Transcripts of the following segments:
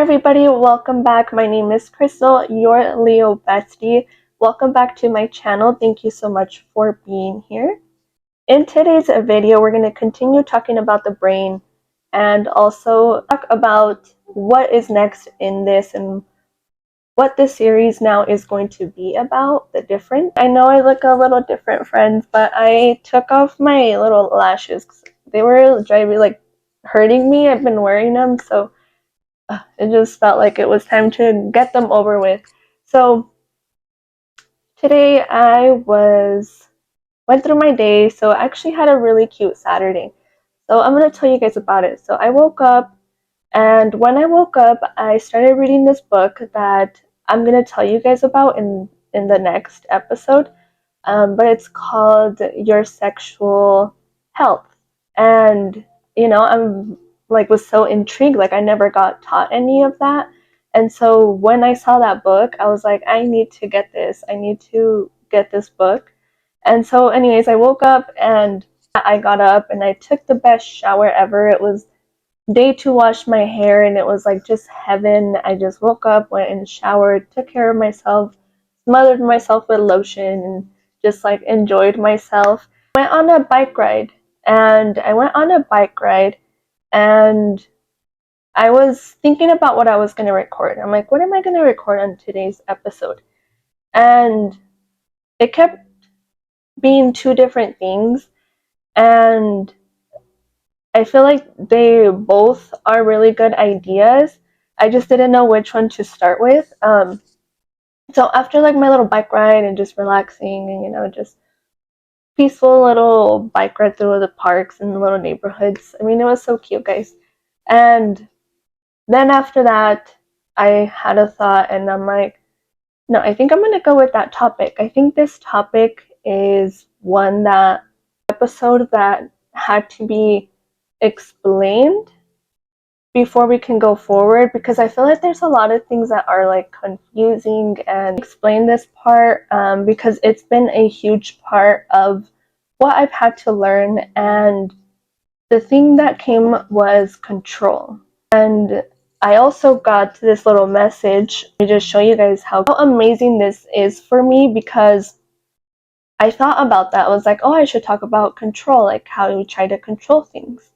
everybody, welcome back. My name is Krystal, your Leo bestie. Welcome back to my channel. Thank you so much for being here. In today's video, we're going to continue talking about the brain and also talk about what is next in this and what this series now is going to be about, the different. I know I look a little different, friends, but I took off my little lashes. They were hurting me. I've been wearing them, so it just felt like it was time to get them over with. So today I went through my day. So I actually had a really cute Saturday. So I'm gonna tell you guys about it. So I woke up, and when I woke up, I started reading this book that I'm gonna tell you guys about in the next episode. But it's called Your Sexual Health, and I'm was so intrigued. Like I never got taught any of that, and so when I saw that book, I was like, I need to get this. I need to get this book. And so, anyways, I woke up and I got up and I took the best shower ever. It was day to wash my hair, and it was like just heaven. I just woke up, went and showered, took care of myself, smothered myself with lotion, and just like enjoyed myself. Went on a bike ride, and I was thinking about what I was going to record. I'm like, what am I going to record on today's episode? And it kept being two different things, and I feel like they both are really good ideas. I just didn't know which one to start with. So after like my little bike ride and just relaxing and just peaceful little bike ride through the parks and the little neighborhoods. I mean, it was so cute, guys. And then after that, I had a thought, and I'm like, no, I think I'm gonna go with that topic. I think this topic is one that episode that had to be explained before we can go forward, because I feel like there's a lot of things that are like confusing, and explain this part because it's been a huge part of what I've had to learn. And the thing that came was control. And I also got this little message to just show you guys how amazing this is for me, because I thought about that. I was like, oh, I should talk about control, like how we try to control things.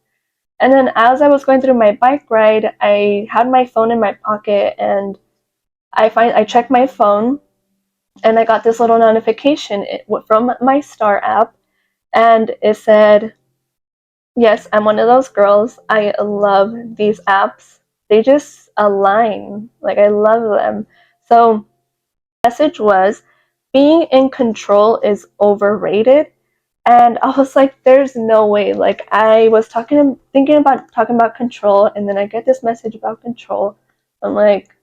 And then as I was going through my bike ride, I had my phone in my pocket, and I checked my phone, and I got this little notification from my Star app, and it said, yes, I'm one of those girls. I love these apps. They just align. Like I love them. So the message was, being in control is overrated. And I was like, there's no way. Like I was thinking about talking about control, and then I get this message about control. I'm like,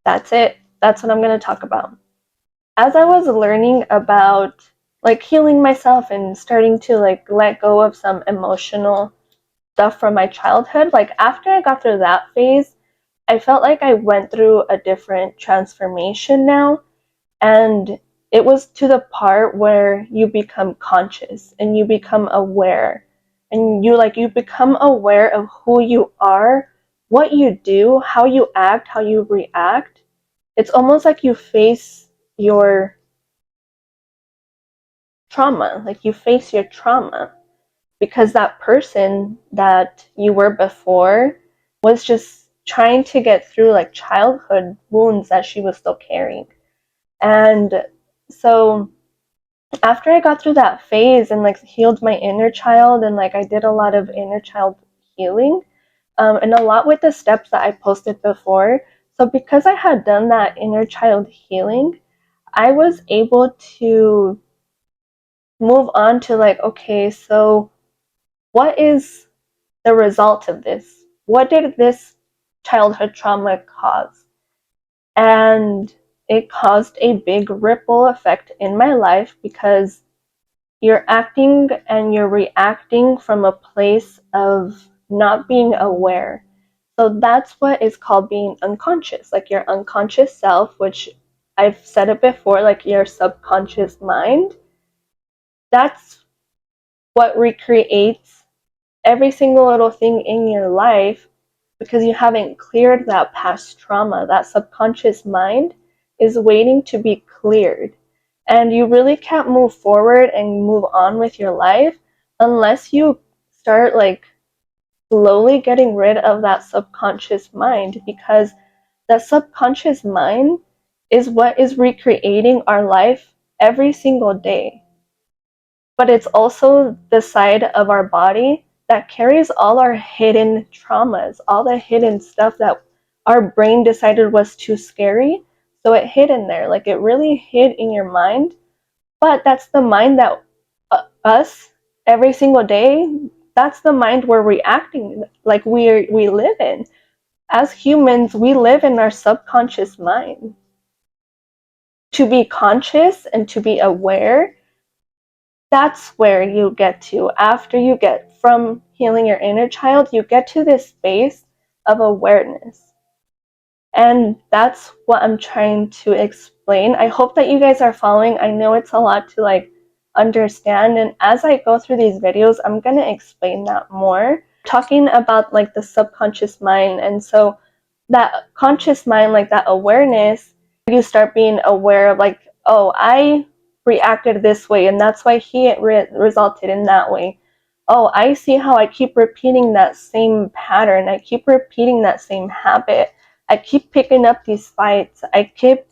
that's it. That's what I'm going to talk about. As I was learning about like healing myself and starting to like let go of some emotional stuff from my childhood, like after I got through that phase, I felt like I went through a different transformation now. And it was to the part where you become conscious and you become aware, and you become aware of who you are, what you do, how you act, how you react. It's almost like you face your trauma, like you face your trauma, because that person that you were before was just trying to get through like childhood wounds that she was still carrying. And so after I got through that phase and like healed my inner child, and like I did a lot of inner child healing, and a lot with the steps that I posted before. So because I had done that inner child healing, I was able to move on to like, okay, so what is the result of this? What did this childhood trauma cause? And it caused a big ripple effect in my life, because you're acting and you're reacting from a place of not being aware. So that's what is called being unconscious, like your unconscious self, which I've said it before, like your subconscious mind. That's what recreates every single little thing in your life because you haven't cleared that past trauma. That subconscious mind is waiting to be cleared. And you really can't move forward and move on with your life unless you start like slowly getting rid of that subconscious mind, because that subconscious mind is what is recreating our life every single day. But it's also the side of our body that carries all our hidden traumas, all the hidden stuff that our brain decided was too scary. So it hid in there, like it really hid in your mind. But that's the mind that us every single day, that's the mind we're reacting like we live in. As humans, we live in our subconscious mind. To be conscious and to be aware, that's where you get to. After you get from healing your inner child, you get to this space of awareness. And that's what I'm trying to explain. I hope that you guys are following. I know it's a lot to like understand, and as I go through these videos, I'm going to explain that more. Talking about like the subconscious mind, and so that conscious mind, like that awareness, you start being aware of like, oh, I reacted this way and that's why he resulted in that way. Oh, I see how I keep repeating that same pattern. I keep repeating that same habit. I keep picking up these fights. I keep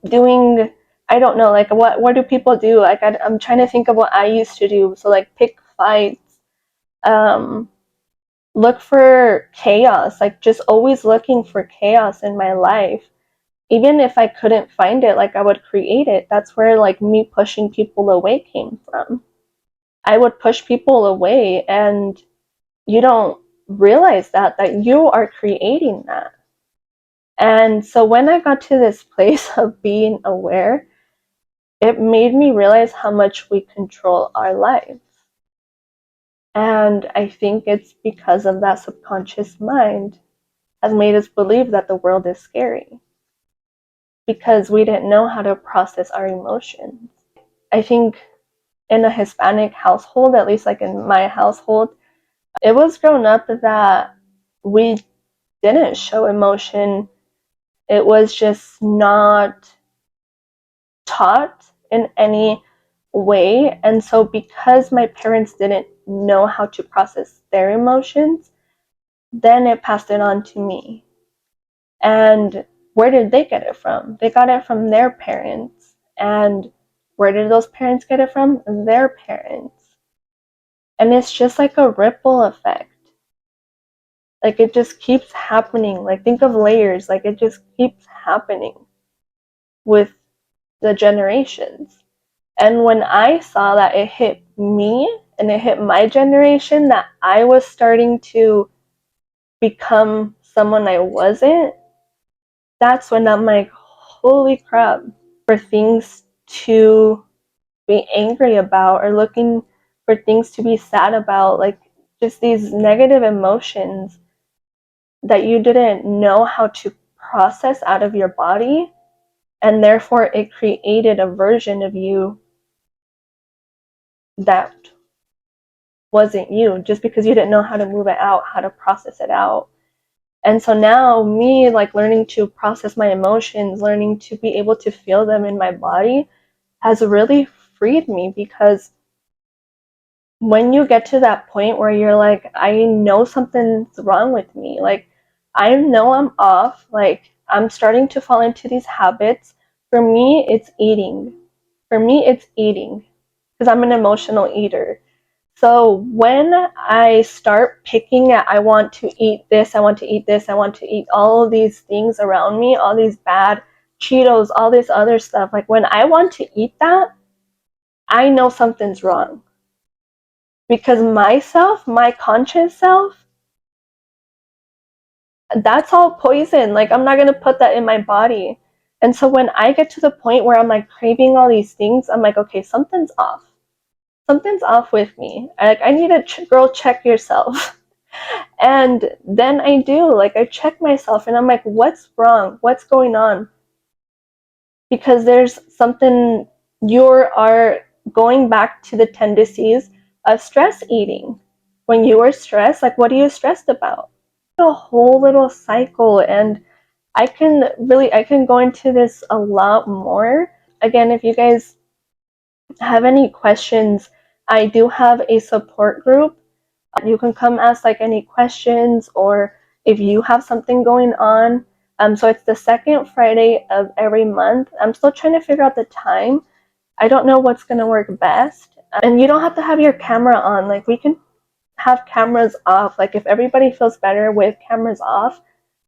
doing, I don't know, like what do people do? Like I'm trying to think of what I used to do. So like pick fights, look for chaos, like just always looking for chaos in my life. Even if I couldn't find it, like I would create it. That's where like me pushing people away came from. I would push people away, and you don't realize that you are creating that. And so when I got to this place of being aware, it made me realize how much we control our lives. And I think it's because of that subconscious mind has made us believe that the world is scary, because we didn't know how to process our emotions. I think in a Hispanic household, at least like in my household, it was grown up that we didn't show emotion. It was just not taught in any way. And so because my parents didn't know how to process their emotions, then it passed it on to me. And where did they get it from? They got it from their parents. And where did those parents get it from? Their parents. And it's just like a ripple effect. Like it just keeps happening. Like think of layers. Like it just keeps happening with the generations. And when I saw that it hit me and it hit my generation, that I was starting to become someone I wasn't, that's when I'm like, holy crap, for things to be angry about or looking for things to be sad about, like just these negative emotions that you didn't know how to process out of your body, and therefore it created a version of you that wasn't you, just because you didn't know how to move it out, how to process it out. And so now me like learning to process my emotions, learning to be able to feel them in my body has really freed me, because when you get to that point where you're like, I know something's wrong with me, like I know I'm off, like I'm starting to fall into these habits. For me, it's eating. For me, it's eating, because I'm an emotional eater. So when I start picking at, I want to eat this, I want to eat this, I want to eat all of these things around me, all these bad Cheetos, all this other stuff, like when I want to eat that, I know something's wrong. Because myself, my conscious self, that's all poison. Like I'm not gonna put that in my body. And so when I get to the point where I'm like craving all these things, I'm like, okay, something's off. Something's off with me. I need a girl, check yourself. And then I do, like I check myself and I'm like, what's wrong? What's going on? Because there's something, you are going back to the tendencies of stress eating. when you were stressed, like what are you stressed about? A whole little cycle, and I can go into this a lot more. Again, if you guys have any questions, I do have a support group. You can come ask like any questions, or if you have something going on. So it's the second Friday of every month. I'm still trying to figure out the time. I don't know what's gonna work best. And you don't have to have your camera on. Like we can have cameras off. Like if everybody feels better with cameras off,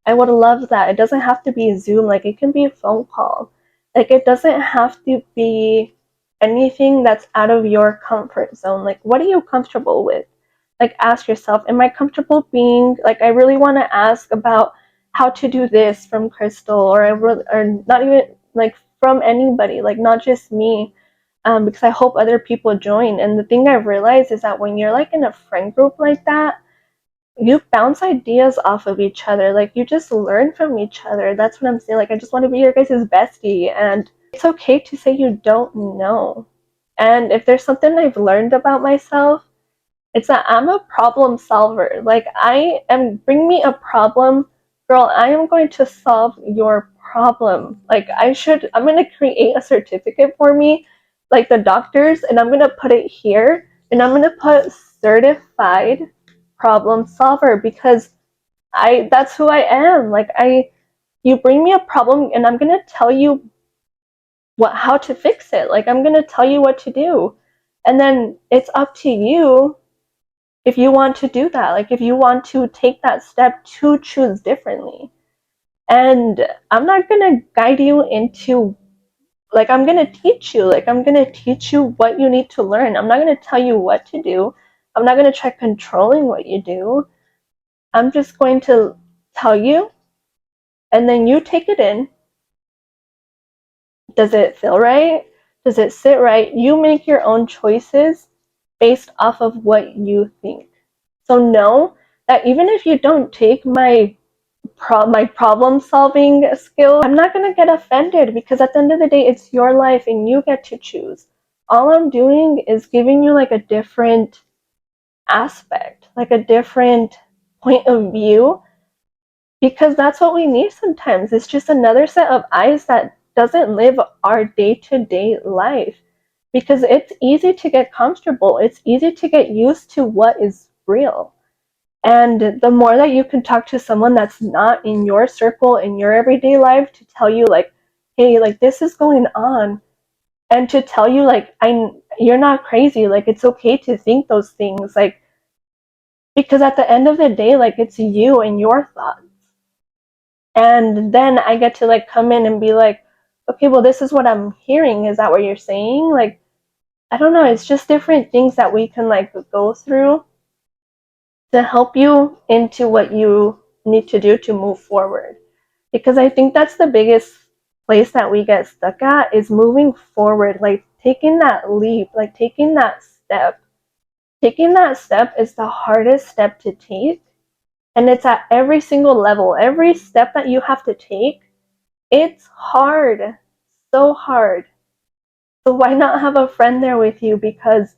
I would love that. It doesn't have to be Zoom, like it can be a phone call. Like it doesn't have to be anything that's out of your comfort zone. Like what are you comfortable with? Like ask yourself, am I comfortable being like I really want to ask about how to do this from Krystal, or not even like from anybody, like not just me. Because I hope other people join. And the thing I've realized is that when you're like in a friend group like that, you bounce ideas off of each other. Like you just learn from each other. That's what I'm saying. Like I just want to be your guys' bestie, and it's okay to say you don't know. And if there's something I've learned about myself, it's that I'm a problem solver. Like I am, bring me a problem, girl, I am going to solve your problem. Like I'm going to create a certificate for me, like the doctors, and I'm going to put it here, and I'm going to put certified problem solver, because that's who I am. Like you bring me a problem and I'm going to tell you how to fix it. Like I'm going to tell you what to do. And then it's up to you if you want to do that, like if you want to take that step to choose differently. And I'm not going to guide you into, like I'm going to teach you, like I'm going to teach you what you need to learn. I'm not going to tell you what to do. I'm not going to try controlling what you do. I'm just going to tell you, and then you take it in. Does it feel right? Does it sit right? You make your own choices based off of what you think. So know that even if you don't take my problem solving skill, I'm not going to get offended, because at the end of the day, it's your life and you get to choose. All I'm doing is giving you like a different aspect, like a different point of view, because that's what we need sometimes. It's just another set of eyes that doesn't live our day-to-day life, because it's easy to get comfortable. It's easy to get used to what is real. And the more that you can talk to someone that's not in your circle, in your everyday life, to tell you like, hey, like this is going on, and to tell you like, you're not crazy, like it's okay to think those things, like, because at the end of the day, like it's you and your thoughts. And then I get to like come in and be like, okay, well, this is what I'm hearing. Is that what you're saying? Like, I don't know. It's just different things that we can like go through to help you into what you need to do to move forward. Because I think that's the biggest place that we get stuck at, is moving forward, like taking that leap, like taking that step. Taking that step is the hardest step to take. And it's at every single level. Every step that you have to take, it's hard. So hard. So why not have a friend there with you? Because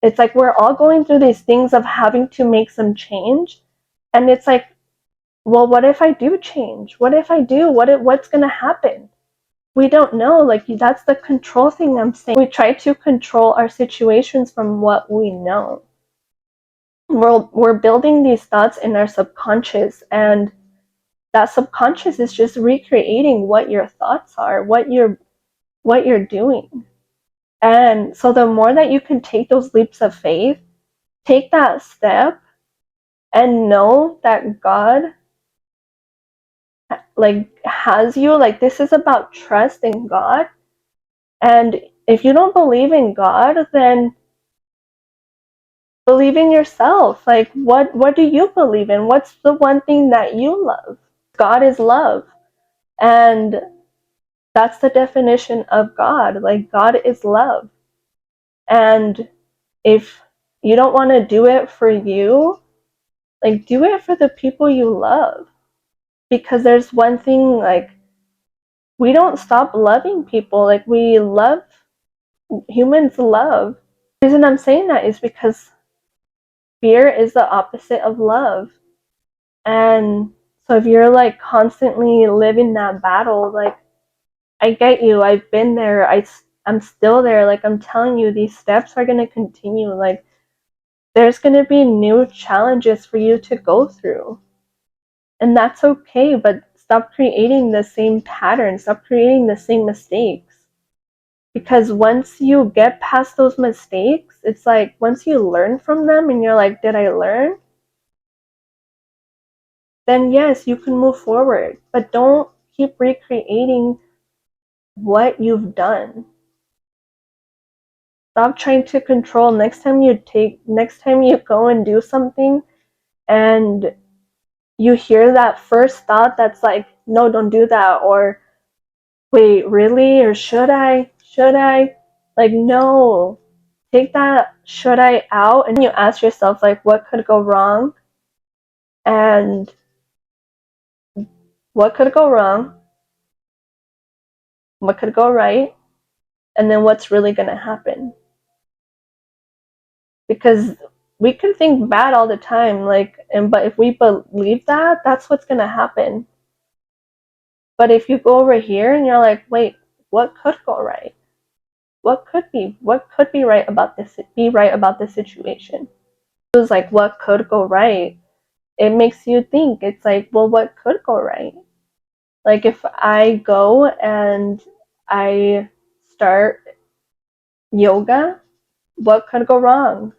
it's like we're all going through these things of having to make some change. And it's like, well, what if I do change? What if I do? What's going to happen? We don't know. Like that's the control thing I'm saying. We try to control our situations from what we know. We're building these thoughts in our subconscious, and that subconscious is just recreating what your thoughts are, what you're doing. And so the more that you can take those leaps of faith, take that step, and know that God like has you. Like this is about trust in God. And if you don't believe in God, then believe in yourself. Like what do you believe in? What's the one thing that you love? God is love. And that's the definition of God. Like God is love. And if you don't want to do it for you, like do it for the people you love. Because there's one thing, like we don't stop loving people. Like we love, humans love. The reason I'm saying that is because fear is the opposite of love. And so if you're like constantly living that battle, like, I get you, I've been there, I'm still there, like, I'm telling you, these steps are going to continue, like, there's going to be new challenges for you to go through. And that's okay, but stop creating the same pattern, stop creating the same mistakes. Because once you get past those mistakes, it's like once you learn from them and you're like, did I learn? Then yes, you can move forward. But don't keep recreating what you've done. Stop trying to control. Next time you go and do something and you hear that first thought that's like, no, don't do that, or wait, really? Or should I? Should I? Like, no. Take that should I out and you ask yourself, like, what could go wrong? And what could go wrong? What could go right? And then what's really going to happen? Because we can think bad all the time, like, but if we believe that, that's what's going to happen. But if you go over here and you're like, wait, what could go right? What could be right about this, be right about this situation? It was like, what could go right? It makes you think. It's like, well, what could go right? Like, if I go and I start yoga, what could go wrong?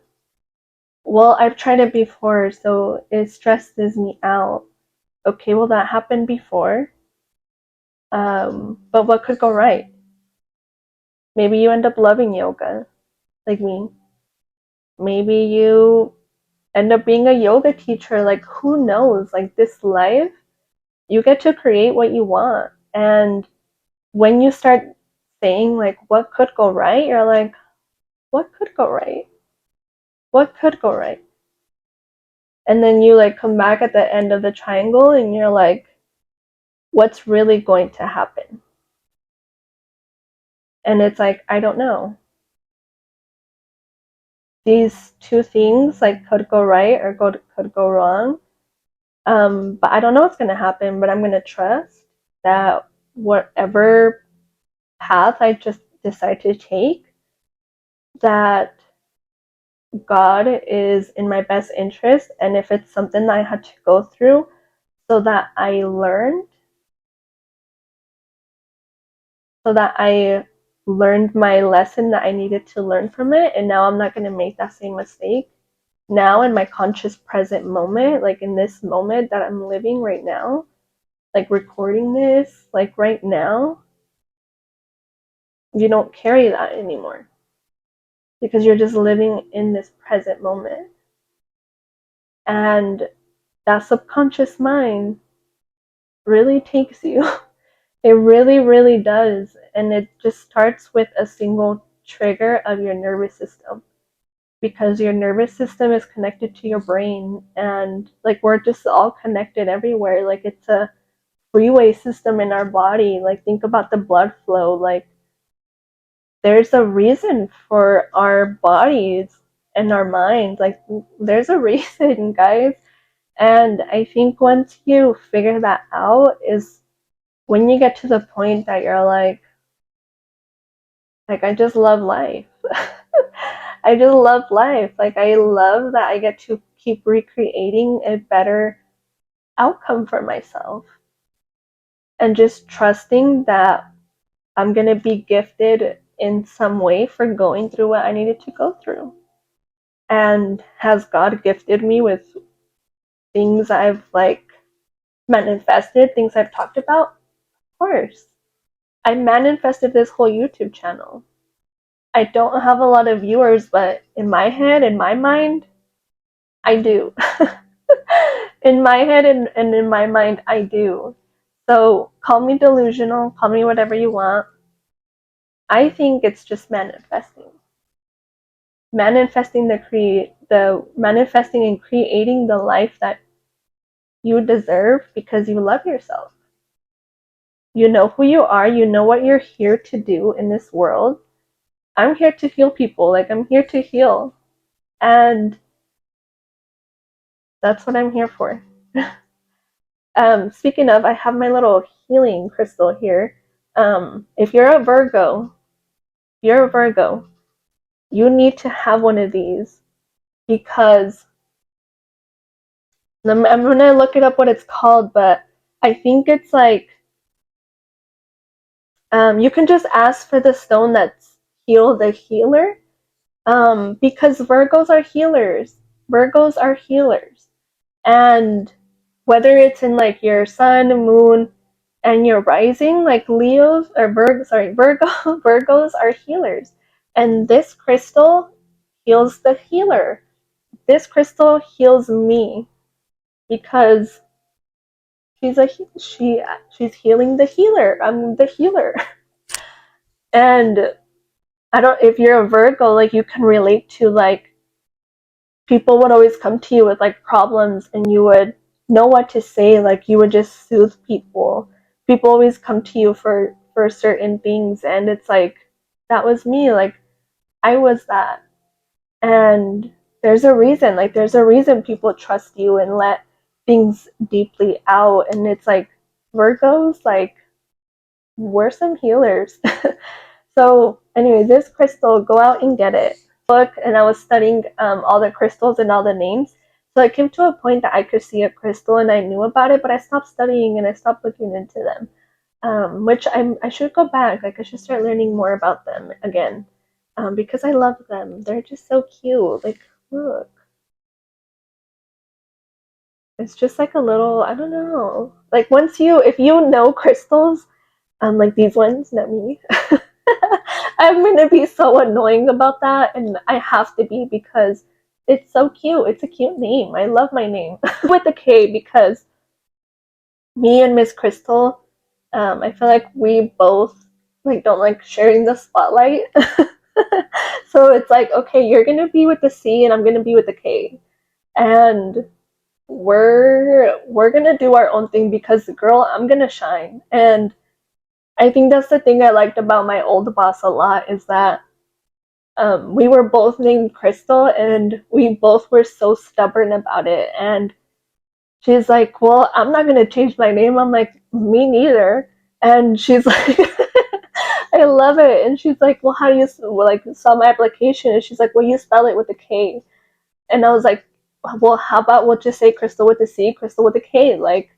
Well, I've tried it before, so it stresses me out. Okay, well, that happened before. But what could go right? Maybe you end up loving yoga, like me. Maybe you end up being a yoga teacher. Like, who knows? Like, this life, you get to create what you want. And when you start saying, like, what could go right, you're like, what could go right? What could go right? And then you like come back at the end of the triangle and you're like, what's really going to happen? And it's like, I don't know. These two things like could go right or could go wrong. But I don't know what's gonna happen, but I'm gonna trust that whatever path I just decide to take, that God is in my best interest, and if it's something that I had to go through so that I learned my lesson that I needed to learn from it, and now I'm not going to make that same mistake. Now, in my conscious present moment, like in this moment that I'm living right now, like recording this, like right now, you don't carry that anymore because you're just living in this present moment. And that subconscious mind really takes you. It really, really does. And it just starts with a single trigger of your nervous system, because your nervous system is connected to your brain, and like we're just all connected everywhere. Like it's a freeway system in our body. Like think about the blood flow. Like there's a reason for our bodies and our minds. Like there's a reason, guys. And I think once you figure that out is when you get to the point that you're like I just love life. I just love life. Like I love that I get to keep recreating a better outcome for myself. And just trusting that I'm going to be gifted in some way for going through what I needed to go through. And has God gifted me with things I've like manifested, things I've talked about? Of course. I manifested this whole YouTube channel. I don't have a lot of viewers, but in my head, in my mind, I do. In my head and in my mind, I do. So call me delusional, call me whatever you want. I think it's just manifesting. Manifesting and creating the life that you deserve because you love yourself. You know who you are, you know what you're here to do in this world. I'm here to heal people, like I'm here to heal. And That's what I'm here for. Speaking of, I have my little healing crystal here. If you're a Virgo, you need to have one of these because I'm gonna look it up what it's called, but I think it's like you can just ask for the stone that's heal the healer. Because Virgos are healers. Virgos are healers. And whether it's in like your sun, moon, and your rising, like Leos or Virgo, Virgos are healers. And this crystal heals the healer. This crystal heals me because she's healing the healer. I'm the healer. And I don't if you're a Virgo, like you can relate to like people would always come to you with like problems and you would know what to say, like you would just soothe people. People always come to you for certain things and it's like that was me, like I was that. And there's a reason people trust you and let things deeply out and it's like Virgos, like we're some healers. So anyway, this crystal, go out and get it. Book and I was studying all the crystals and all the names. So I came to a point that I could see a crystal and I knew about it, but I stopped studying and I stopped looking into them. Which I should go back. Like I should start learning more about them again, because I love them. They're just so cute. Like look, it's just like a little. I don't know. Like if you know crystals, like these ones, not me. I'm gonna be so annoying about that, and I have to be because it's so cute. It's a cute name. I love my name with a K because me and Miss Krystal, I feel like we both like don't like sharing the spotlight. So it's like, okay, you're gonna be with the C and I'm gonna be with the K, and we're gonna do our own thing because girl, I'm gonna shine. And I think that's the thing I liked about my old boss a lot is that we were both named Krystal and we both were so stubborn about it. And she's like, well, I'm not going to change my name. I'm like, me neither. And she's like, I love it. And she's like, well, how do you, like, saw my application? And she's like, well, you spell it with a K. And I was like, well, how about we'll just say Krystal with a C, Krystal with a K? Like,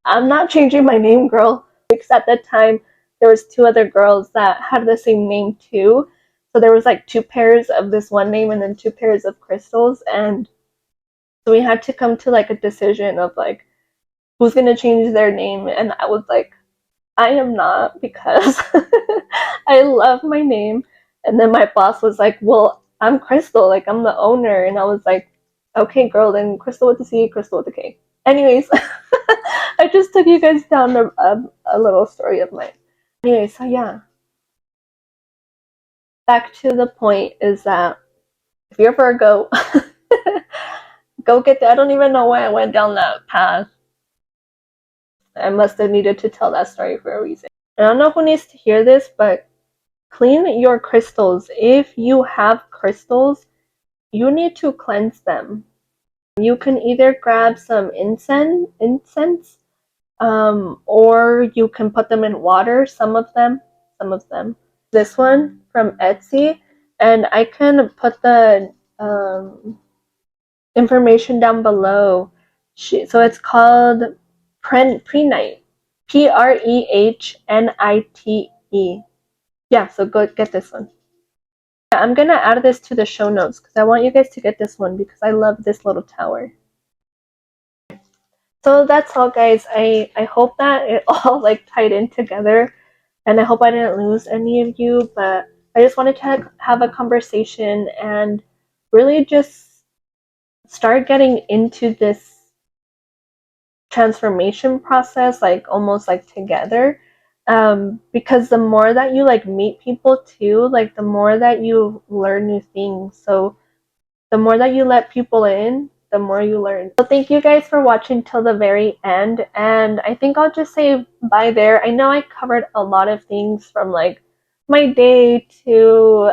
I'm not changing my name, girl. Because at that time, there was two other girls that had the same name too. So there was like two pairs of this one name and then two pairs of crystals. And so we had to come to like a decision of like who's gonna change their name. And I was like, I am not because I love my name. And then my boss was like, well, I'm Krystal, like I'm the owner. And I was like, okay, girl, then Krystal with the C, Krystal with the K. Anyways, I just took you guys down a little story of mine. Anyway, so yeah, back to the point is that if you're Virgo, go get that. I don't even know why I went down that path. I must have needed to tell that story for a reason. I don't know who needs to hear this, but clean your crystals. If you have crystals, you need to cleanse them. You can either grab some incense, or you can put them in water. Some of them. This one from Etsy, and I can put the information down below. So it's called Prenite, Prehnite. Yeah, so go get this one. I'm gonna add this to the show notes because I want you guys to get this one because I love this little tower. So that's all, guys. I hope that it all like tied in together, and I hope I didn't lose any of you. But I just wanted to have a conversation and really just start getting into this transformation process, like almost like together. Because the more that you like meet people too, like the more that you learn new things. So the more that you let people in, the more you learn. So thank you guys for watching till the very end. And I think I'll just say bye there. I know I covered a lot of things from like my day to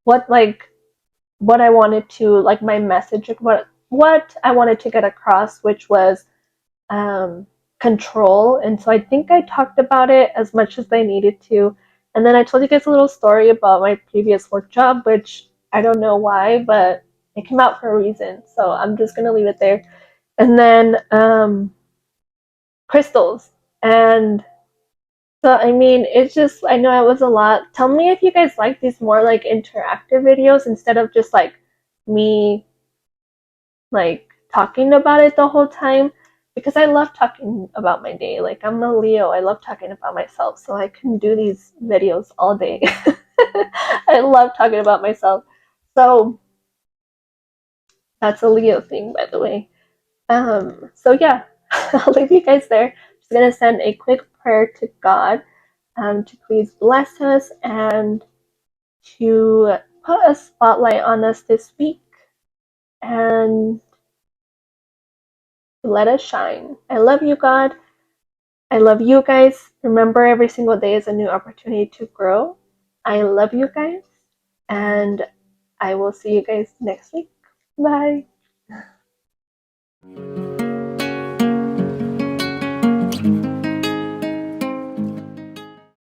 what I wanted to like my message, what what I wanted to get across, which was control. And so I think I talked about it as much as I needed to. And then I told you guys a little story about my previous work job, which I don't know why, but it came out for a reason. So I'm just going to leave it there. And then crystals. And so, I mean, it's just, I know it was a lot. Tell me if you guys like these more like interactive videos instead of just like me like talking about it the whole time, because I love talking about my day. Like, I'm a Leo, I love talking about myself, so I can do these videos all day. I love talking about myself. So that's a Leo thing, by the way. So yeah, I'll leave you guys there. Just gonna send a quick prayer to God, to please bless us and to put a spotlight on us this week and let us shine. I love you, God. I love you guys. Remember, every single day is a new opportunity to grow. I love you guys, and I will see you guys next week. Bye.